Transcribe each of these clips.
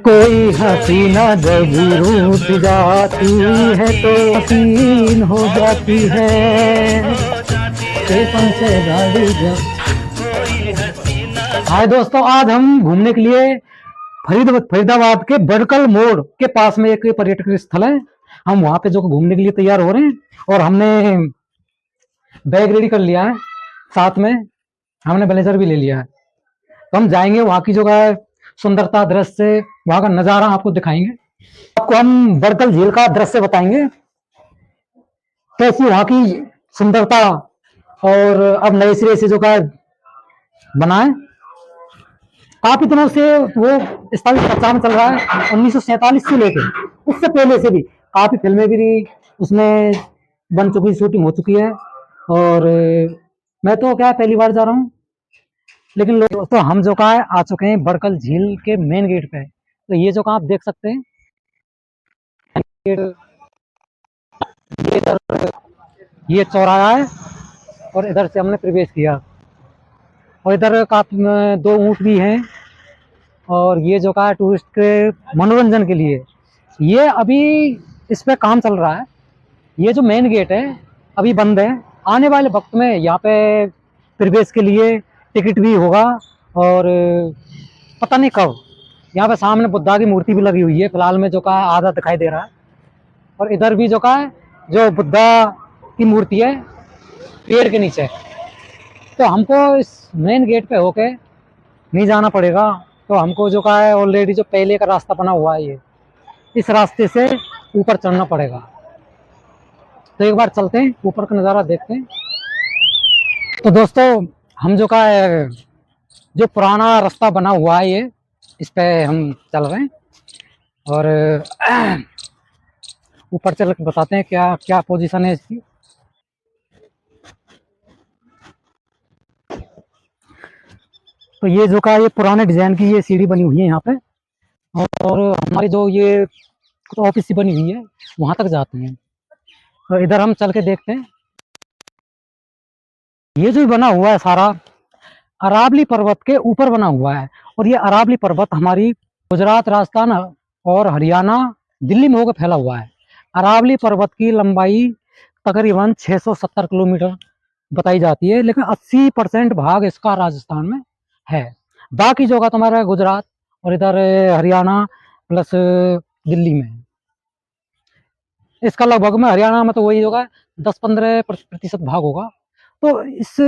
कोई हसीना जब रूठ जाती है तो हसीन हो जाती है। स्टेशन से गाड़ी जब। हाय दोस्तों, आज हम घूमने के लिए फरीदाबाद के बड़कल मोड़ के पास में एक पर्यटक स्थल है। हम वहां पे जो घूमने के लिए तैयार हो रहे हैं और हमने बैग रेडी कर लिया है। साथ में हमने ब्लेजर भी ले लिया है। तो हम जाएंगे वहां की जो है सुंदरता, दृश्य, वहां का नजारा आपको दिखाएंगे। आपको हम बड़कल झील का दृश्य बताएंगे, कैसी वहां की सुंदरता और अब नए सिरे से जो का बना है। काफी दिनों से वो स्थल चर्चा में चल रहा है, 1947 से लेकर उससे पहले से भी काफी फिल्में भी उसमें बन चुकी, शूटिंग हो चुकी है। और मैं तो क्या पहली बार जा रहा हूँ, लेकिन लोग तो हम जो का है आ चुके हैं बड़कल झील के मेन गेट पे। तो ये जो का आप देख सकते हैं, ये इधर ये चौराहा है और इधर से हमने प्रवेश किया। और इधर काफी दो ऊंट भी हैं। और ये जो का टूरिस्ट के मनोरंजन के लिए ये अभी इस पे काम चल रहा है। ये जो मेन गेट है अभी बंद है। आने वाले वक्त में यहाँ पे प्रवेश के लिए टिकट भी होगा। और पता नहीं कब। यहाँ पे सामने बुद्धा की मूर्ति भी लगी हुई है, फिलहाल में जो का आधा दिखाई दे रहा है। और इधर भी जो का है जो बुद्धा की मूर्ति है पेड़ के नीचे। तो हमको इस मेन गेट पे होके नहीं जाना पड़ेगा। तो हमको जो का है ऑलरेडी जो पहले का रास्ता बना हुआ है, ये इस रास्ते से ऊपर चढ़ना पड़ेगा। तो एक बार चलते हैं, ऊपर का नज़ारा देखते हैं। तो दोस्तों, हम जो का है जो पुराना रास्ता बना हुआ है ये इस पे हम चल रहे हैं। और ऊपर चल के बताते हैं क्या क्या पोजीशन है इसकी। तो ये जो का ये पुराने डिजाइन की ये सीढ़ी बनी हुई है यहाँ पे। और हमारी जो ये ऑफिस बनी हुई है वहां तक जाते हैं। तो इधर हम चल के देखते हैं। ये जो बना हुआ है सारा अरावली पर्वत के ऊपर बना हुआ है। और ये अरावली पर्वत हमारी गुजरात, राजस्थान और हरियाणा, दिल्ली में होकर फैला हुआ है। अरावली पर्वत की लंबाई तकरीबन 670 किलोमीटर बताई जाती है, लेकिन 80% भाग इसका राजस्थान में है। बाकी जगह तुम्हारा गुजरात और इधर हरियाणा प्लस दिल्ली में है। इसका लगभग में हरियाणा में तो वही होगा 10-15% भाग होगा। तो इस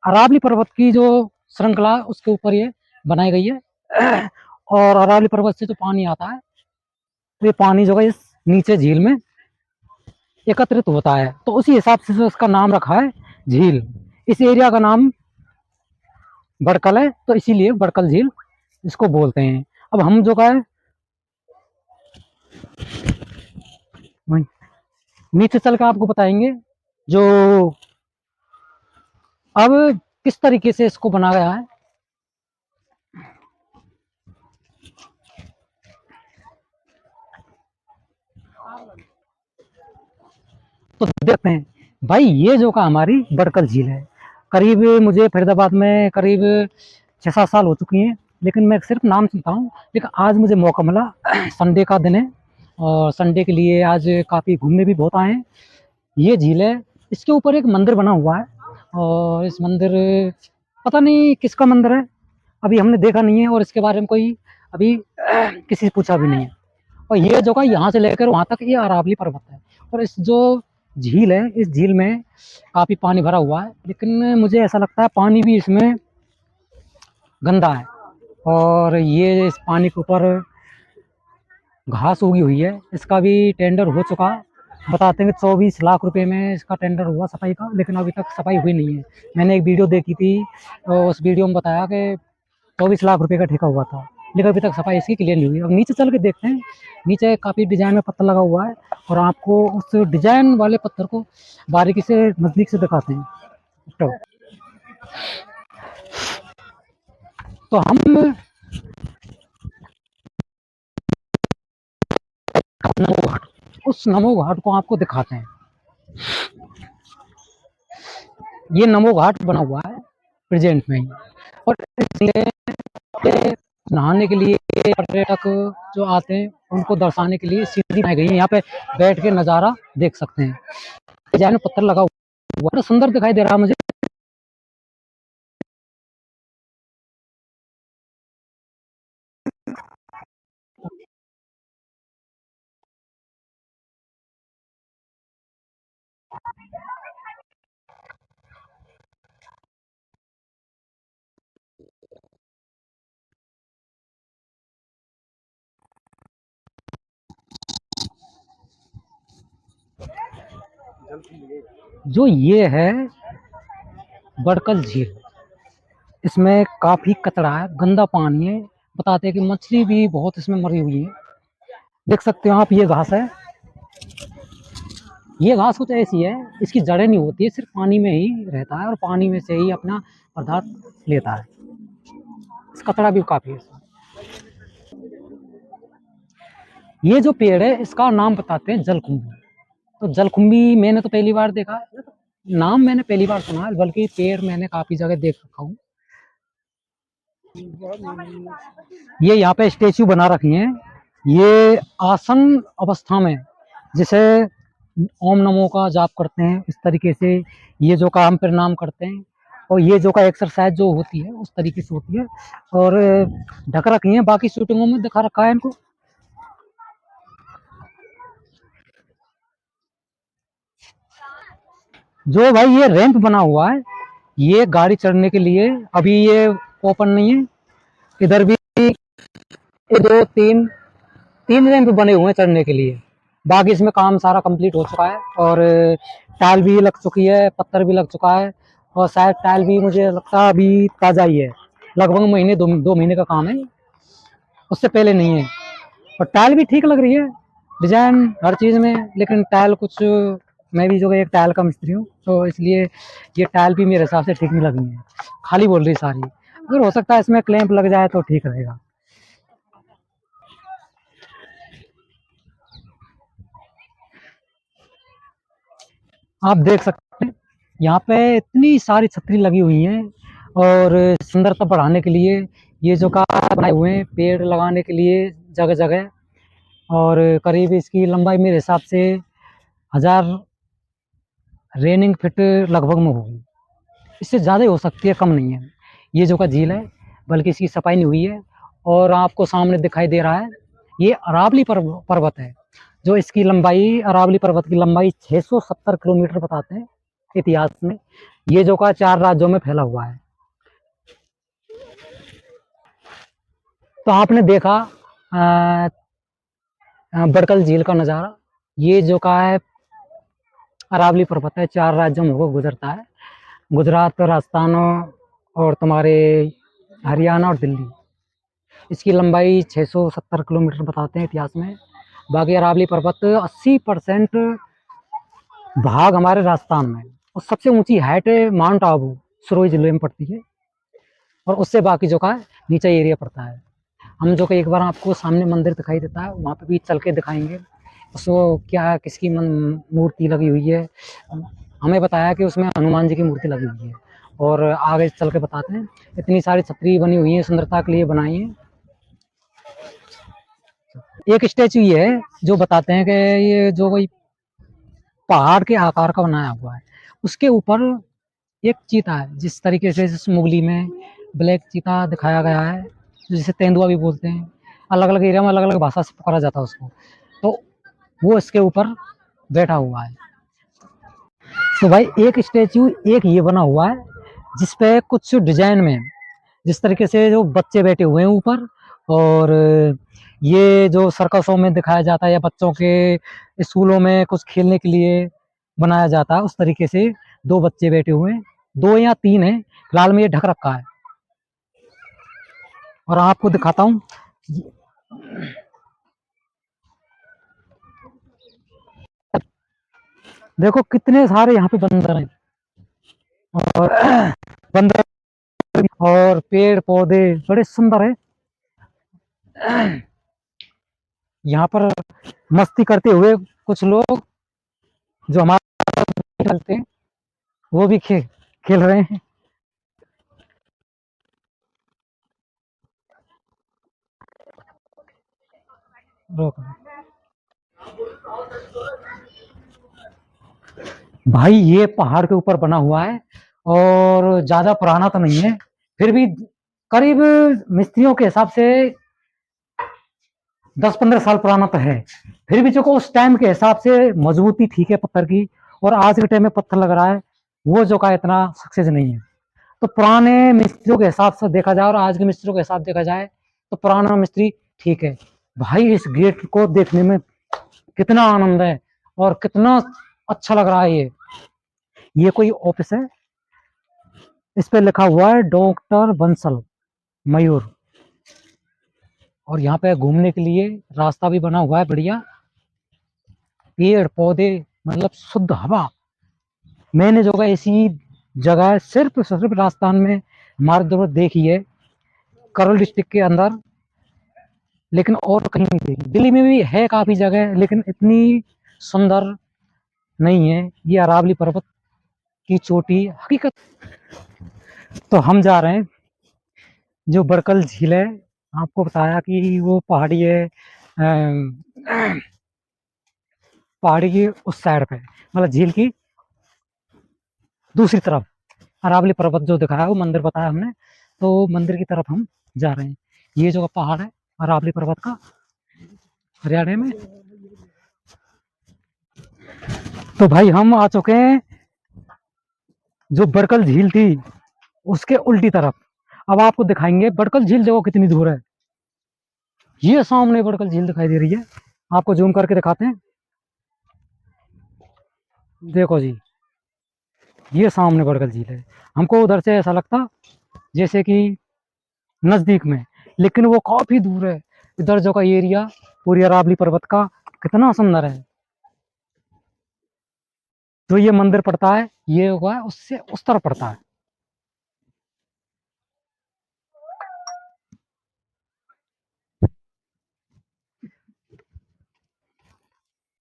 अरावली पर्वत की जो श्रृंखला उसके ऊपर ये बनाई गई है। और अरावली पर्वत से जो पानी आता है तो ये पानी जो है इस नीचे झील में एकत्रित होता है। तो उसी हिसाब से उसका नाम रखा है झील। इस एरिया का नाम बड़कल है, तो इसीलिए बड़कल झील इसको बोलते हैं। अब हम जो का है नीचे चल कर आपको बताएंगे जो अब किस तरीके से इसको बना गया है। तो देखते हैं भाई, ये जो का हमारी बड़कल झील है। करीब मुझे फरीदाबाद में करीब 6-7 साल हो चुकी हैं, लेकिन मैं सिर्फ नाम सुनता हूँ। लेकिन आज मुझे मौका मिला, संडे का दिन है और संडे के लिए आज काफ़ी घूमने भी बहुत आए हैं। ये झील है, इसके ऊपर एक मंदिर बना हुआ है। और इस मंदिर पता नहीं किसका मंदिर है, अभी हमने देखा नहीं है और इसके बारे में कोई अभी किसी से पूछा भी नहीं है। और ये जो का यहाँ से लेकर वहाँ तक ये अरावली पर्वत है। और इस जो झील है, इस झील में काफ़ी पानी भरा हुआ है, लेकिन मुझे ऐसा लगता है पानी भी इसमें गंदा है। और ये इस पानी के ऊपर घास उगी हुई है। इसका भी टेंडर हो चुका, बताते हैं कि 24 लाख रुपए में इसका टेंडर हुआ सफाई का, लेकिन अभी तक सफाई हुई नहीं है। मैंने एक वीडियो देखी थी तो उस वीडियो में बताया कि 24 लाख रुपए का ठेका हुआ था, लेकिन अभी तक सफाई इसकी क्लियर नहीं हुई। अब नीचे चल के देखते हैं। नीचे काफ़ी डिजाइन में पत्थर लगा हुआ है और आपको उस डिजाइन वाले पत्थर को बारीकी से नज़दीक से दिखाते हैं। तो हम नमो घाट, उस नमो घाट को आपको दिखाते हैं। ये नमो घाट बना हुआ है प्रेजेंट में ही। और नहाने के लिए पर्यटक जो आते हैं उनको दर्शाने के लिए सीढ़ी बनाई गई है। यहाँ पे बैठ के नज़ारा देख सकते हैं। डिजाइन में पत्थर लगा हुआ है, सुंदर दिखाई दे रहा है मुझे। जो ये है बड़कल झील, इसमें काफी कचरा है, गंदा पानी है। बताते हैं कि मछली भी बहुत इसमें मरी हुई है। देख सकते हो आप, ये घास है। ये घास कुछ ऐसी है, इसकी जड़ें नहीं होती है, सिर्फ पानी में ही रहता है और पानी में से ही अपना पदार्थ लेता है। इस कचरा भी काफी है। ये जो पेड़ है इसका नाम बताते हैं जलकुंभी। तो जलकुंभी मैंने तो पहली बार देखा है, नाम मैंने पहली बार सुना है, बल्कि पेड़ मैंने काफी जगह देख रखा हूँ। ये यहाँ पे स्टेचू बना रखी हैं। ये आसन अवस्था में, जिसे ओम नमो का जाप करते हैं, इस तरीके से ये जो काम प्रणाम करते हैं, और ये जो का एक्सरसाइज जो होती है उस तरीके से होती है। और ढक रखी है, बाकी शूटिंगों में दिखा रखा है इनको। जो भाई ये रैंप बना हुआ है, ये गाड़ी चढ़ने के लिए अभी ये ओपन नहीं है। इधर भी ये दो तीन तीन रैंप बने हुए हैं चढ़ने के लिए। बाकी इसमें काम सारा कंप्लीट हो चुका है, और टाइल भी लग चुकी है, पत्थर भी लग चुका है, और शायद टाइल भी मुझे लगता है अभी ताज़ा ही है। लगभग महीने दो महीने का काम है, उससे पहले नहीं है। और टाइल भी ठीक लग रही है, डिजाइन हर चीज़ में। लेकिन टाइल कुछ, मैं भी जो एक टाइल का मिस्त्री हूँ, तो इसलिए ये टाइल भी मेरे हिसाब से ठीक नहीं लगी है, खाली बोल रही सारी। अगर हो सकता है इसमें क्लैंप लग जाए तो ठीक रहेगा। आप देख सकते हैं यहाँ पे इतनी सारी छतरी लगी हुई हैं, और सुंदरता बढ़ाने के लिए ये जो कार बनाए हुए हैं पेड़ लगाने के लिए जगह जगह। और करीब इसकी लंबाई मेरे हिसाब से 1000 रेनिंग फिट लगभग में होगी। इससे ज़्यादा ही हो सकती है, कम नहीं है। ये जो का झील है, बल्कि इसकी सफाई नहीं हुई है। और आपको सामने दिखाई दे रहा है, ये अरावली पर्वत है। जो इसकी लंबाई, अरावली पर्वत की लंबाई 670 किलोमीटर बताते हैं इतिहास में। ये जो का 4 राज्यों में फैला हुआ है। तो आपने देखा बड़कल झील का नज़ारा। ये जो का है अरावली पर्वत है, 4 राज्यों में होकर गुजरता है, गुजरात, राजस्थान और तुम्हारे हरियाणा और दिल्ली। इसकी लंबाई 670 किलोमीटर बताते हैं इतिहास में। बाकी अरावली पर्वत 80% भाग हमारे राजस्थान में। और सबसे ऊंची हाइट माउंट आबू सिरोही जिले में पड़ती है, और उससे बाकी जो का नीचे एरिया पड़ता है। हम जो कि एक बार आपको सामने मंदिर दिखाई देता है, वहाँ पे भी चल के दिखाएंगे उसको, क्या किसकी मूर्ति लगी हुई है। हमें बताया कि उसमें हनुमान जी की मूर्ति लगी हुई है, और आगे चल के बताते हैं। इतनी सारी छतरी बनी हुई है, सुंदरता के लिए बनाई है। एक स्टेचू ये है जो बताते हैं कि ये जो कोई पहाड़ के आकार का बनाया हुआ है, उसके ऊपर एक चीता है। जिस तरीके से इस मुगली में ब्लैक चीता दिखाया गया है, जिसे तेंदुआ भी बोलते हैं, अलग अलग एरिया में अलग अलग भाषा से पुकारा जाता है उसको, तो वो इसके ऊपर बैठा हुआ है। तो भाई एक स्टेचू एक ये बना हुआ है, जिसपे कुछ डिजाइन में, जिस तरीके से जो बच्चे बैठे हुए हैं ऊपर, और ये जो सर्कसों में दिखाया जाता है या बच्चों के स्कूलों में कुछ खेलने के लिए बनाया जाता है, उस तरीके से दो बच्चे बैठे हुए हैं, दो या तीन है, फिलहाल में ये ढक रखा है। और आपको दिखाता हूँ, देखो कितने सारे यहाँ पे बंदर हैं, और बंदर और पेड़ पौधे बड़े सुंदर है। यहाँ पर मस्ती करते हुए कुछ लोग जो हमारे खेलते हैं, वो भी खेल रहे हैं। रोक। भाई ये पहाड़ के ऊपर बना हुआ है और ज्यादा पुराना तो नहीं है, फिर भी करीब मिस्त्रियों के हिसाब से 10-15 साल पुराना तो है। फिर भी जो को उस टाइम के हिसाब से मजबूती ठीक है पत्थर की, और आज के टाइम में पत्थर लग रहा है वो जो का इतना सक्सेस नहीं है। तो पुराने मिस्त्रियों के हिसाब से देखा जाए और आज के मिस्त्रियों के हिसाब से देखा जाए तो पुराना मिस्त्री ठीक है। भाई इस गेट को देखने में कितना आनंद है और कितना अच्छा लग रहा है। ये कोई ऑफिस है, इस पे लिखा हुआ है डॉक्टर बंसल मयूर, और यहाँ पे घूमने के लिए रास्ता भी बना हुआ है बढ़िया, पेड़ पौधे, मतलब शुद्ध हवा। मैंने जो है ऐसी जगह सिर्फ राजस्थान में हमारे जरूरत देखी है, करौल डिस्ट्रिक्ट के अंदर, लेकिन और कहीं नहीं देखी। दिल्ली में भी है काफी जगह लेकिन इतनी सुंदर नहीं है ये अरावली पर्वत की चोटी हकीकत। तो हम जा रहे हैं जो बड़कल झील है, आपको बताया कि वो पहाड़ी है, पहाड़ी की उस साइड पे, मतलब झील की दूसरी तरफ अरावली पर्वत जो दिखाया वो मंदिर बताया हमने, तो मंदिर की तरफ हम जा रहे हैं। ये जो पहाड़ है अरावली पर्वत का, हरियाणा में। तो भाई हम आ चुके हैं जो बड़कल झील थी उसके उल्टी तरफ। अब आपको दिखाएंगे बड़कल झील जो कितनी दूर है। ये सामने बड़कल झील दिखाई दे रही है, आपको जूम करके दिखाते हैं। देखो जी, ये सामने बड़कल झील है। हमको उधर से ऐसा लगता जैसे कि नजदीक में, लेकिन वो काफी दूर है। इधर जो का एरिया पूरी अरावली पर्वत का कितना सुंदर है। जो ये मंदिर पड़ता है ये होगा उससे उस तरफ पड़ता है।